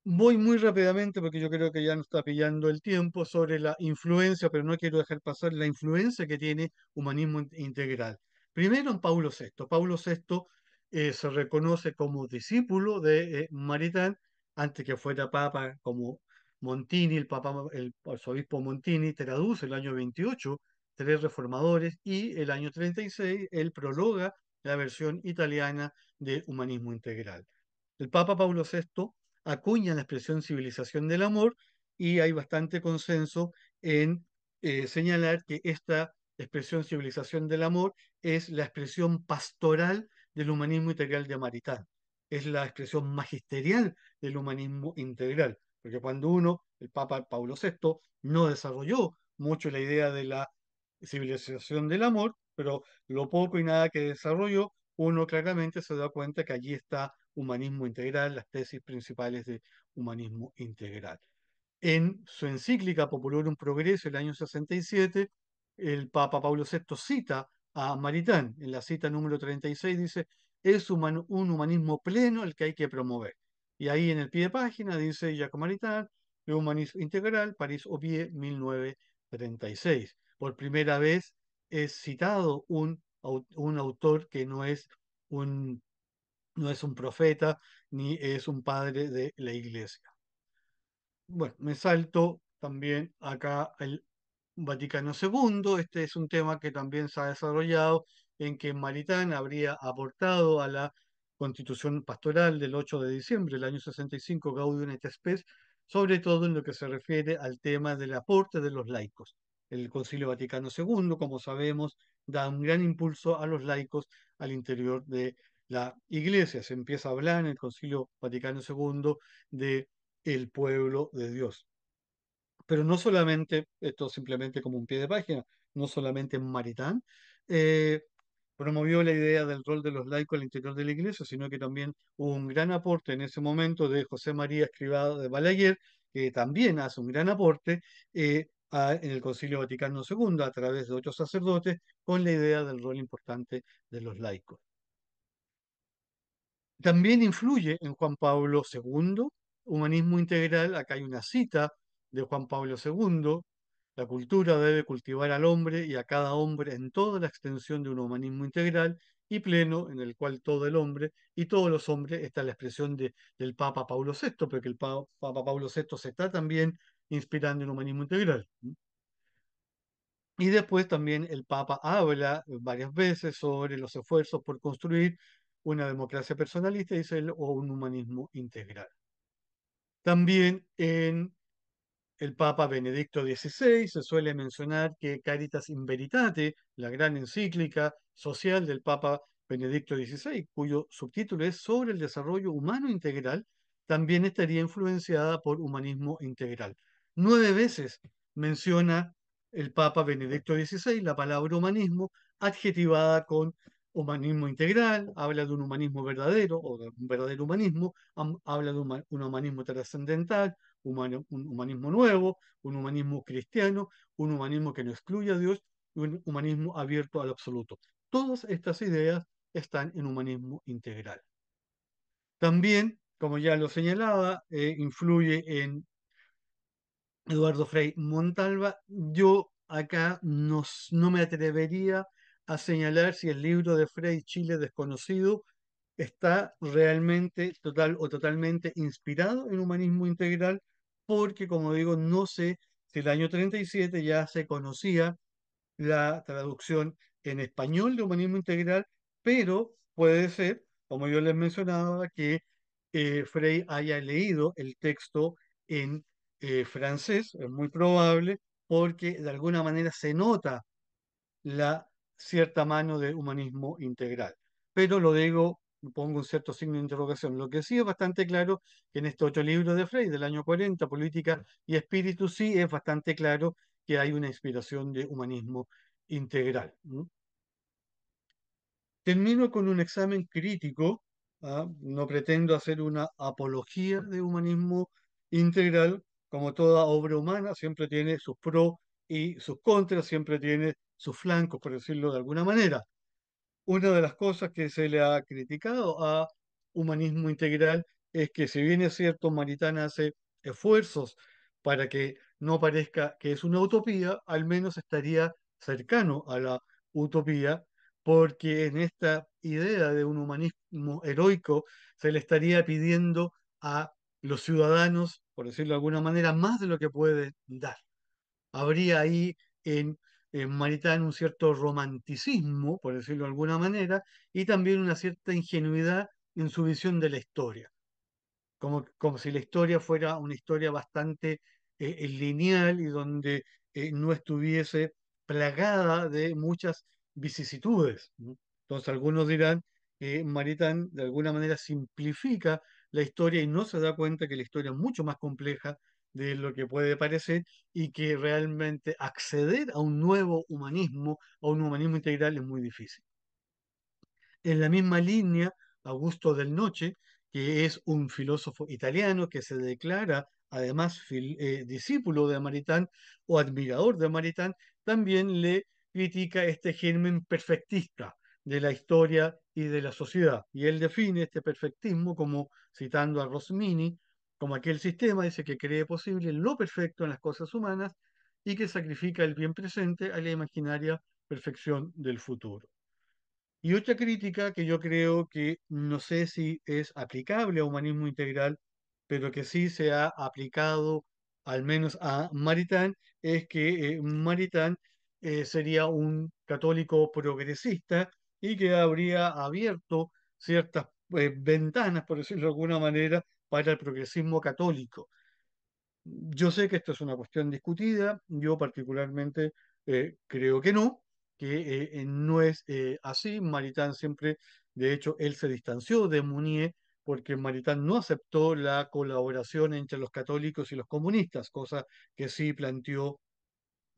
Voy muy rápidamente porque yo creo que ya nos está pillando el tiempo sobre la influencia, pero no quiero dejar pasar la influencia que tiene humanismo integral. Primero en Paulo VI. Paulo VI se reconoce como discípulo de Maritán antes que fuera papa, como Montini, el arzobispo Montini, traduce el año 28 tres reformadores y el año 36 él prologa la versión italiana de humanismo integral. El Papa Pablo VI acuña la expresión civilización del amor y hay bastante consenso en señalar que esta expresión civilización del amor es la expresión pastoral del humanismo integral de Maritán, es la expresión magisterial del humanismo integral, porque cuando el Papa Pablo VI, no desarrolló mucho la idea de la civilización del amor, pero lo poco y nada que desarrolló, uno claramente se da cuenta que allí está humanismo integral, las tesis principales de humanismo integral. En su encíclica Populorum Progreso, el año 67, el Papa Pablo VI cita a Maritán. En la cita número 36 dice, es un humanismo pleno el que hay que promover. Y ahí en el pie de página dice Jacques Maritain, el humanismo integral, París-Opier, 1936. Por primera vez es citado un autor que no es un profeta ni es un padre de la iglesia. Bueno, me salto también acá el Vaticano II. Este es un tema que también se ha desarrollado en que Maritán habría aportado a la Constitución Pastoral del 8 de diciembre del año 65, Gaudium et Spes, sobre todo en lo que se refiere al tema del aporte de los laicos. El Concilio Vaticano II, como sabemos, da un gran impulso a los laicos al interior de la Iglesia. Se empieza a hablar en el Concilio Vaticano II de el pueblo de Dios. Pero no solamente, esto simplemente como un pie de página, no solamente Maritán promovió la idea del rol de los laicos al interior de la iglesia, sino que también hubo un gran aporte en ese momento de José María Escrivá de Balaguer, que también hace un gran aporte en el Concilio Vaticano II a través de otros sacerdotes con la idea del rol importante de los laicos. También influye en Juan Pablo II, humanismo integral. Acá hay una cita de Juan Pablo II: la cultura debe cultivar al hombre y a cada hombre en toda la extensión de un humanismo integral y pleno, en el cual todo el hombre y todos los hombres, está la expresión del Papa Pablo VI, porque el Papa Pablo VI se está también inspirando en humanismo integral. Y después también el Papa habla varias veces sobre los esfuerzos por construir una democracia personalista, dice él, o un humanismo integral. También en el Papa Benedicto XVI se suele mencionar que Caritas in Veritate, la gran encíclica social del Papa Benedicto XVI, cuyo subtítulo es sobre el desarrollo humano integral, también estaría influenciada por humanismo integral. 9 veces menciona el Papa Benedicto XVI la palabra humanismo adjetivada con humanismo integral, habla de un humanismo verdadero o de un verdadero humanismo, habla de un humanismo trascendental, un humanismo nuevo, un humanismo cristiano, un humanismo que no excluye a Dios y un humanismo abierto al absoluto. Todas estas ideas están en humanismo integral. También, como ya lo señalaba, influye en Eduardo Frei Montalva. Yo acá no me atrevería a señalar si el libro de Frei Chile desconocido está realmente total o totalmente inspirado en humanismo integral, porque como digo, no sé si el año 37 ya se conocía la traducción en español de humanismo integral, pero puede ser, como yo les mencionaba, que Frey haya leído el texto en francés, es muy probable, porque de alguna manera se nota la cierta mano de humanismo integral. Pero lo digo, pongo un cierto signo de interrogación. Lo que sí es bastante claro que en este otro libro de Frey, del año 40, Política y Espíritu, sí es bastante claro que hay una inspiración de humanismo integral. ¿No? Termino con un examen crítico. ¿Ah? No pretendo hacer una apología de humanismo integral. Como toda obra humana, siempre tiene sus pros y sus contras, siempre tiene sus flancos, por decirlo de alguna manera. Una de las cosas que se le ha criticado a humanismo integral es que si bien es cierto, Maritana hace esfuerzos para que no parezca que es una utopía, al menos estaría cercano a la utopía, porque en esta idea de un humanismo heroico se le estaría pidiendo a los ciudadanos, por decirlo de alguna manera, más de lo que pueden dar. Habría ahí en Maritán un cierto romanticismo, por decirlo de alguna manera, y también una cierta ingenuidad en su visión de la historia, como si la historia fuera una historia bastante lineal y donde no estuviese plagada de muchas vicisitudes. ¿No? Entonces algunos dirán que Maritán de alguna manera simplifica la historia y no se da cuenta que la historia es mucho más compleja de lo que puede parecer y que realmente acceder a un nuevo humanismo, a un humanismo integral es muy difícil. En la misma línea, Augusto del Noce, que es un filósofo italiano que se declara además discípulo de Maritain o admirador de Maritain, también le critica este germen perfectista de la historia y de la sociedad. Y él define este perfectismo como, citando a Rosmini, como aquel sistema, dice que cree posible lo perfecto en las cosas humanas y que sacrifica el bien presente a la imaginaria perfección del futuro. Y otra crítica que yo creo que no sé si es aplicable a humanismo integral, pero que sí se ha aplicado al menos a Maritain, es que Maritain sería un católico progresista y que habría abierto ciertas ventanas, por decirlo de alguna manera, para el progresismo católico. Yo sé que esto es una cuestión discutida, yo particularmente creo que no, que no es así. Maritain siempre, de hecho, él se distanció de Mounier porque Maritain no aceptó la colaboración entre los católicos y los comunistas, cosa que sí planteó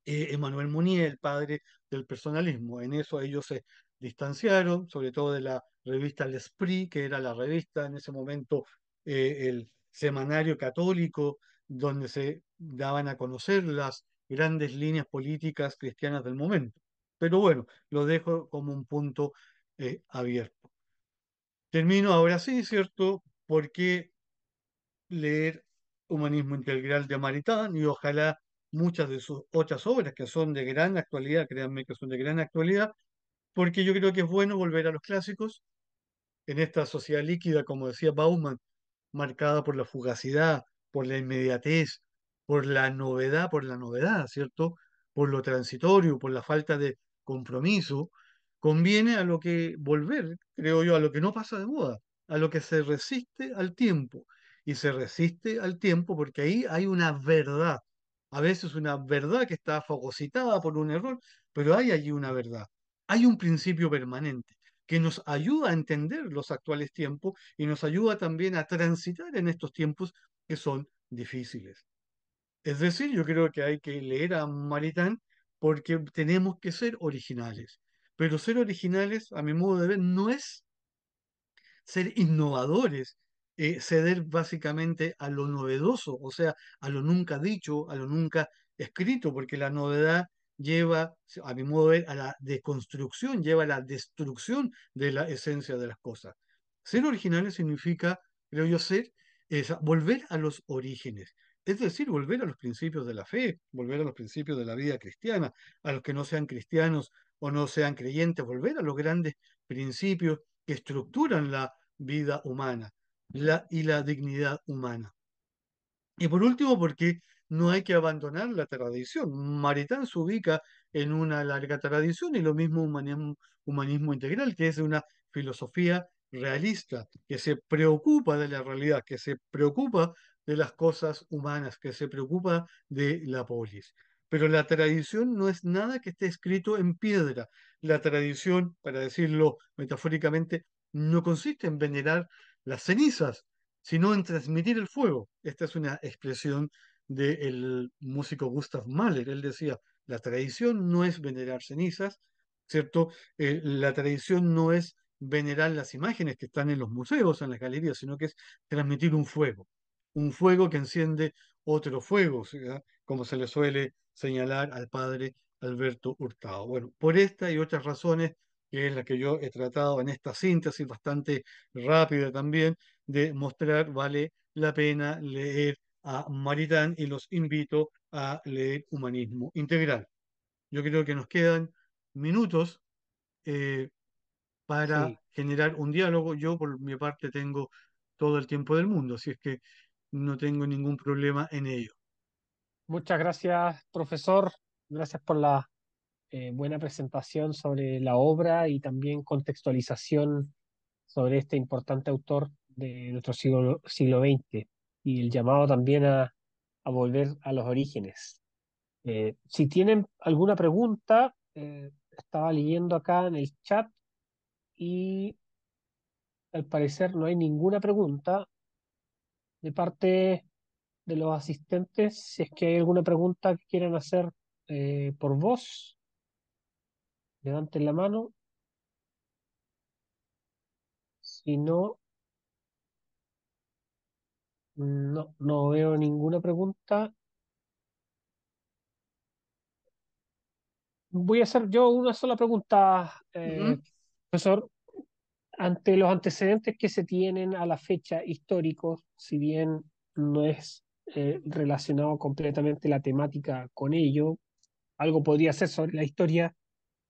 Emmanuel Mounier, el padre del personalismo. En eso ellos se distanciaron, sobre todo de la revista L'Esprit, que era la revista en ese momento, el semanario católico, donde se daban a conocer las grandes líneas políticas cristianas del momento. Pero bueno, lo dejo como un punto abierto. Termino ahora sí, ¿cierto? Porque leer Humanismo Integral de Maritain y ojalá muchas de sus otras obras que son de gran actualidad, créanme que son de gran actualidad, porque yo creo que es bueno volver a los clásicos en esta sociedad líquida, como decía Bauman, marcada por la fugacidad, por la inmediatez, por la novedad, ¿cierto? Por lo transitorio, por la falta de compromiso, conviene a lo que volver, creo yo, a lo que no pasa de moda, a lo que se resiste al tiempo. Y se resiste al tiempo porque ahí hay una verdad. A veces una verdad que está fagocitada por un error, pero hay allí una verdad. Hay un principio permanente que nos ayuda a entender los actuales tiempos y nos ayuda también a transitar en estos tiempos que son difíciles. Es decir, yo creo que hay que leer a Maritain porque tenemos que ser originales, Pero ser originales, a mi modo de ver, no es ser innovadores, ceder básicamente a lo novedoso, o sea, a lo nunca dicho, a lo nunca escrito, porque la novedad lleva, a mi modo de ver, a la deconstrucción, lleva a la destrucción de la esencia de las cosas. Ser originales significa, creo yo, volver a los orígenes. Es decir, volver a los principios de la fe, volver a los principios de la vida cristiana, a los que no sean cristianos o no sean creyentes, volver a los grandes principios que estructuran la vida humana y la dignidad humana. Y por último, porque no hay que abandonar la tradición. Maritán se ubica en una larga tradición y lo mismo humanismo integral, que es una filosofía realista, que se preocupa de la realidad, que se preocupa de las cosas humanas, que se preocupa de la polis. Pero la tradición no es nada que esté escrito en piedra. La tradición, para decirlo metafóricamente, no consiste en venerar las cenizas, sino en transmitir el fuego. Esta es una expresión del músico Gustav Mahler. Él decía, la tradición no es venerar cenizas, ¿cierto? La tradición no es venerar las imágenes que están en los museos, en las galerías, sino que es transmitir un fuego que enciende otro fuego, ¿sí?, como se le suele señalar al padre Alberto Hurtado. Bueno, por esta y otras razones, que es la que yo he tratado en esta síntesis bastante rápida también, de mostrar, vale la pena leer a Maritán y los invito a leer Humanismo Integral. Yo creo que nos quedan minutos eh, para Sí, generar un diálogo. Yo por mi parte tengo todo el tiempo del mundo, así es que no tengo ningún problema en ello. muchas gracias, profesor. Gracias por la buena presentación sobre la obra y también contextualización sobre este importante autor de nuestro siglo XX y el llamado también a volver a los orígenes. Si tienen alguna pregunta, estaba leyendo acá en el chat y al parecer no hay ninguna pregunta de parte de los asistentes. Si es que hay alguna pregunta que quieran hacer por voz, levanten la mano. Si no, no veo ninguna pregunta. Voy a hacer yo una sola pregunta, Ujú. profesor. Ante los antecedentes que se tienen a la fecha históricos, si bien no es relacionado completamente la temática con ello, algo podría ser sobre la historia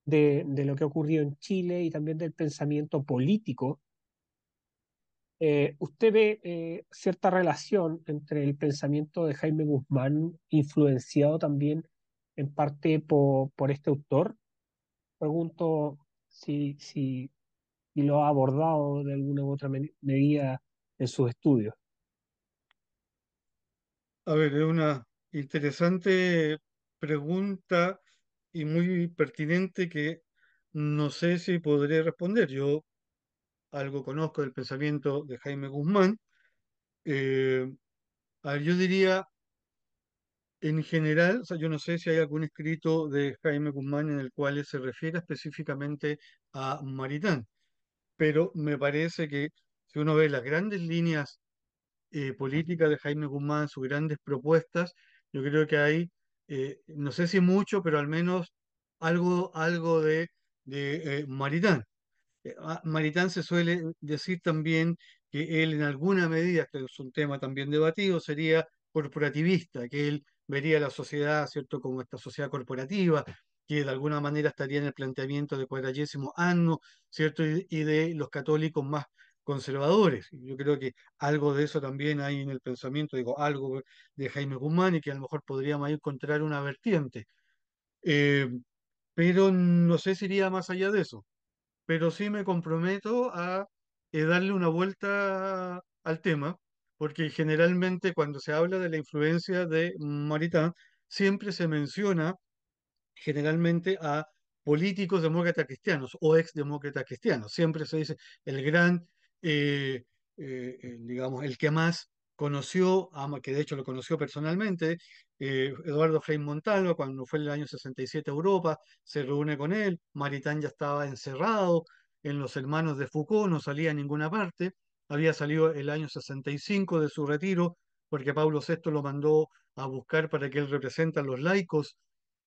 de lo que ha ocurrido en Chile y también del pensamiento político. ¿Usted ve cierta relación entre el pensamiento de Jaime Guzmán, influenciado también en parte por este autor? Pregunto si lo ha abordado de alguna u otra medida en sus estudios. A ver, es una interesante pregunta y muy pertinente que no sé si podré responder. Yo algo conozco del pensamiento de Jaime Guzmán. Eh, a ver, yo diría, en general, o sea, yo no sé si hay algún escrito de Jaime Guzmán en el cual se refiere específicamente a Maritán, pero me parece que si uno ve las grandes líneas políticas de Jaime Guzmán, sus grandes propuestas, yo creo que hay, no sé si mucho, pero al menos algo de Maritán. Maritán se suele decir también que él en alguna medida, que es un tema también debatido, sería corporativista, que él vería la sociedad, ¿cierto?, como esta sociedad corporativa, que de alguna manera estaría en el planteamiento de Cuadragésimo Anno, ¿cierto?, y de los católicos más conservadores. Yo creo que algo de eso también hay en el pensamiento, digo, algo de Jaime Guzmán y que a lo mejor podríamos ahí encontrar una vertiente. Eh, pero no sé si iría más allá de eso, pero sí me comprometo a darle una vuelta al tema, porque generalmente cuando se habla de la influencia de Maritain, siempre se menciona generalmente a políticos demócratas cristianos o exdemócratas cristianos. Siempre se dice el gran, digamos, el que más conoció, que de hecho lo conoció personalmente, Eduardo Frei Montalva, cuando fue en el año 67 a Europa, se reúne con él. Maritain ya estaba encerrado en los hermanos de Foucault, no salía a ninguna parte, había salido el año 65 de su retiro, porque Pablo VI lo mandó a buscar para que él represente a los laicos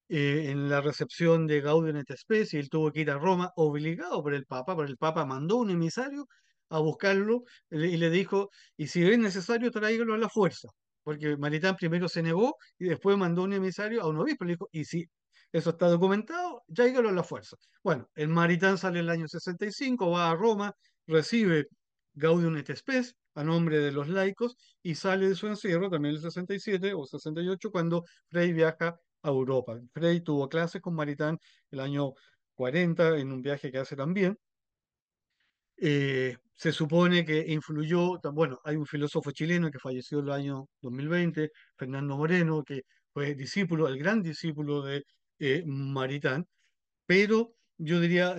en la recepción de Gaudium et Spes, y él tuvo que ir a Roma obligado por el Papa, pero el Papa mandó un emisario a buscarlo y le dijo, y si es necesario, tráigalo a la fuerza, porque Maritán primero se negó y después mandó un emisario a un obispo, le dijo, y si eso está documentado, tráigalo a la fuerza. Bueno, el Maritán sale en el año 65, va a Roma, recibe Gaudium et Spes a nombre de los laicos y sale de su encierro también en el 67 o 68 cuando Frei viaja a Europa. Frey tuvo clases con Maritán el año 40 en un viaje que hace también. Se supone que influyó, bueno, hay un filósofo chileno que falleció el año 2020, Fernando Moreno, que fue discípulo, el gran discípulo de Maritán, pero yo diría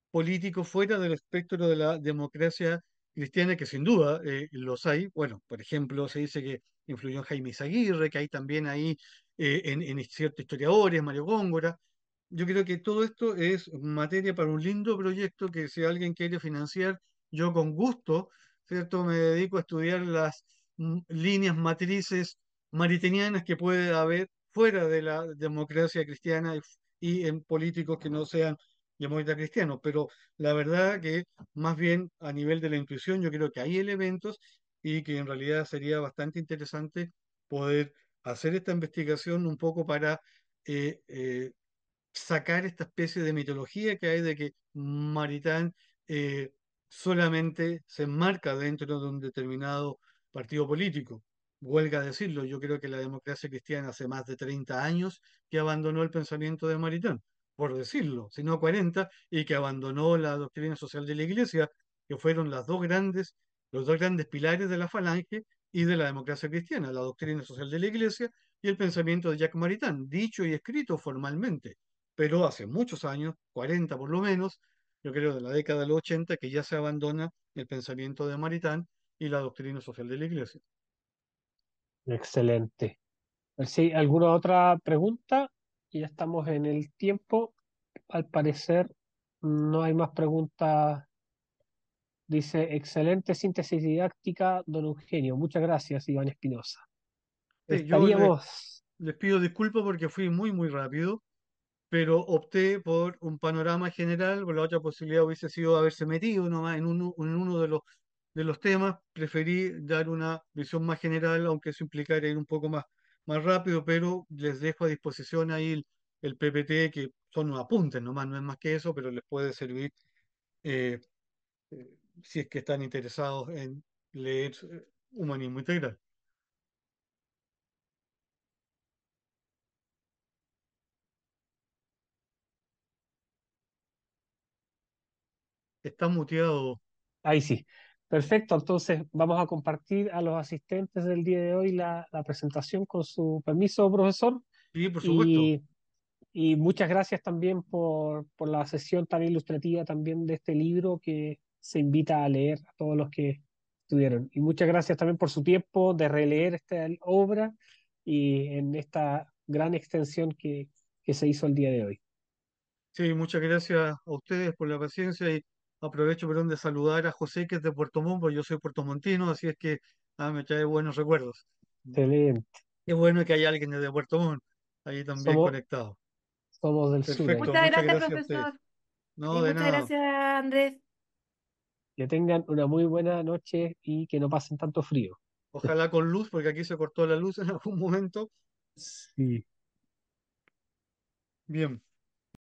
políticos fuera del espectro de la democracia cristiana, que sin duda los hay. Bueno, por ejemplo, se dice que influyó en Jaime Izaguirre, que hay también ahí en ciertos historiadores, Mario Góngora. Yo creo que todo esto es materia para un lindo proyecto que si alguien quiere financiar, yo con gusto, ¿cierto? Me dedico a estudiar las líneas matrices maritinianas que puede haber fuera de la democracia cristiana y en políticos que no sean demócratas cristianos. Pero la verdad que más bien a nivel de la intuición yo creo que hay elementos y que en realidad sería bastante interesante poder hacer esta investigación un poco para eh, eh, sacar esta especie de mitología que hay de que Maritán eh, solamente se enmarca dentro de un determinado partido político. Huelga decirlo, yo creo que la democracia cristiana hace más de 30 años que abandonó el pensamiento de Maritán, por decirlo, sino 40, y que abandonó la doctrina social de la Iglesia, que fueron los dos grandes pilares de la falange y de la democracia cristiana, la doctrina social de la Iglesia y el pensamiento de Jacques Maritain, dicho y escrito formalmente, pero hace muchos años, 40 por lo menos, yo creo de la década de los 80, que ya se abandona el pensamiento de Maritán y la doctrina social de la Iglesia. Excelente. A ver si hay alguna otra pregunta. Ya estamos en el tiempo. Al parecer no hay más preguntas. Dice, excelente síntesis didáctica, don Eugenio. Muchas gracias, Iván Espinosa. Sí, yo Estaríamos, les pido disculpas porque fui muy, muy rápido, pero opté por un panorama general, por la otra posibilidad hubiese sido haberse metido nomás en uno de los temas. Preferí dar una visión más general, aunque eso implicara ir un poco más rápido, pero les dejo a disposición ahí el PPT, que son unos apuntes nomás, no es más que eso, pero les puede servir eh, eh, si es que están interesados en leer Humanismo Integral. Está muteado, ahí sí. Perfecto, entonces vamos a compartir a los asistentes del día de hoy la presentación con su permiso, profesor. sí, por supuesto. Y, y muchas gracias también por la sesión tan ilustrativa también de este libro que se invita a leer a todos los que estuvieron. Y muchas gracias también por su tiempo de releer esta obra y en esta gran extensión que se hizo el día de hoy. Sí, muchas gracias a ustedes por la paciencia y aprovecho, perdón, de saludar a José, que es de Puerto Montt, porque yo soy puertomontino, así es que me trae buenos recuerdos. Excelente. Qué bueno que hay alguien desde Puerto Montt ahí también Somos, conectado. somos del sur ahí. Perfecto, Muchas muchas gracias, gracias a ustedes. profesor. No, de Muchas nada. gracias, Andrés. Que tengan una muy buena noche y que no pasen tanto frío. Ojalá con luz, porque aquí se cortó la luz en algún momento. Sí. Bien.